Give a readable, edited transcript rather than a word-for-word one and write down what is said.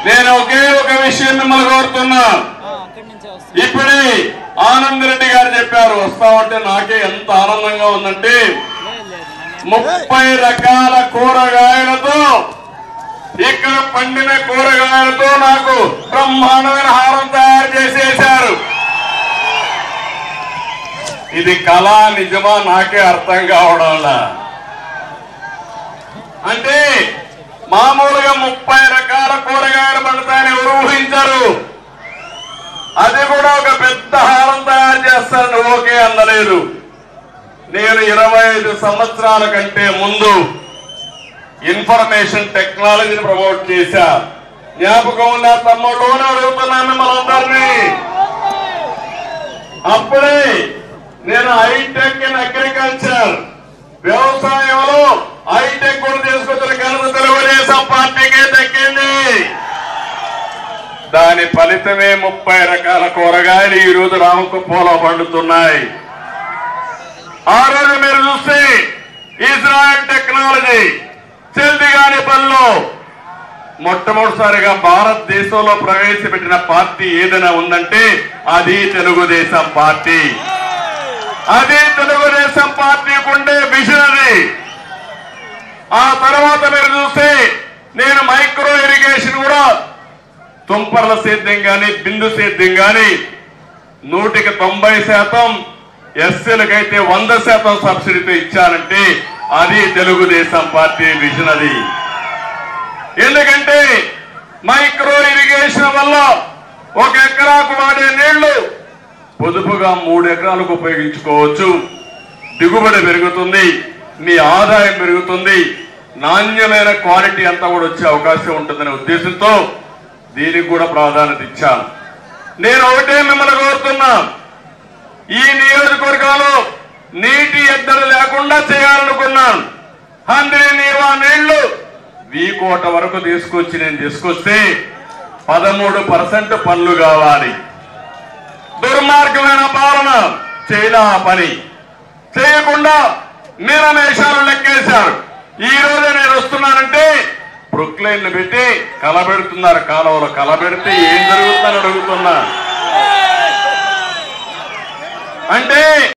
నేను ఒకే ఒక విషయం మిమ్మల్ని కోరుతున్నా. ఇప్పుడే ఆనంద్ రెడ్డి గారు చెప్పారు, వస్తామంటే నాకే ఎంత ఆనందంగా ఉందంటే 30 రకాల కూరగాయలతో, ఇక్కడ పండిన కూరగాయలతో నాకు బ్రహ్మాండమైన హారం తయారు చేసేశారు. ఇది కళ నిజమా నాకే అర్థం కావడంలా. అంటే మామూలుగా 30 రకాల కూరగాయలు పండుతాయని ఎవరు ఊహించారు. అది కూడా ఒక పెద్ద హారం తయారు చేస్తారని ఓకే అందలేదు. నేను 25 సంవత్సరాల కంటే ముందు ఇన్ఫర్మేషన్ టెక్నాలజీని ప్రమోట్ చేశా. జ్ఞాపకం ఉందా తమ్ముళ్ళని అడుగుతున్నా మిమ్మల్ని అందరినీ. అప్పుడే నేను హైటెక్ ఇన్ అగ్రికల్చర్, వ్యవసాయంలో హైటెక్ కూడా తీసుకొచ్చిన ఘనత తెలుగుదేశం పార్టీకే దక్కింది. దాని ఫలితమే 30 రకాల కూరగాయలు ఈ రోజు రామకుప్పంలో పండుతున్నాయి. ఆ రోజు మీరు చూస్తే ఇజ్రాయెల్ టెక్నాలజీ చెల్దిగాని పనిలో మొట్టమొదటిసారిగా భారతదేశంలో ప్రవేశపెట్టిన పార్టీ ఏదైనా ఉందంటే అది తెలుగుదేశం పార్టీ. అది తెలుగుదేశం పార్టీకి ఉండే విజన్ అది. ఆ తర్వాత మీరు చూస్తే నేను మైక్రో ఇరిగేషన్ కూడా తుంపర్ల సేద్యం గాని బిందు సేద్యం గాని 100కి 90%, ఎస్సీలకైతే 100% సబ్సిడీతో ఇచ్చానంటే అది తెలుగుదేశం పార్టీ విజన్ అది. ఎందుకంటే మైక్రో ఇరిగేషన్ వల్ల 1 ఎకరాకు వాడే నీళ్లు పొదుపుగా 3 ఎకరాలకు ఉపయోగించుకోవచ్చు. దిగుబడి పెరుగుతుంది, మీ ఆదాయం పెరుగుతుంది, నాణ్యమైన క్వాలిటీ అంతా కూడా వచ్చే అవకాశం ఉంటుందనే ఉద్దేశంతో దీనికి కూడా ప్రాధాన్యత ఇచ్చాను. నేను ఒకటే మిమ్మల్ని కోరుతున్నా, ఈ నియోజకవర్గంలో నీటి ఎద్దడి లేకుండా చేయాలనుకున్నాను. 100 నీవా నీళ్లు వీకోట వరకు నేను తీసుకొస్తే 13% పనులు కావాలి. దుర్మార్గమైన పాలన చేయలా పని చేయకుండా మీరమేషాలు లెక్కేశారు. ఈ రోజు నేను వస్తున్నానంటే ప్రొక్లైన్లు పెట్టి కలబెడుతున్నారు. కాలువలో కలబెడితే ఏం జరుగుతుందని అడుగుతున్నా. అంటే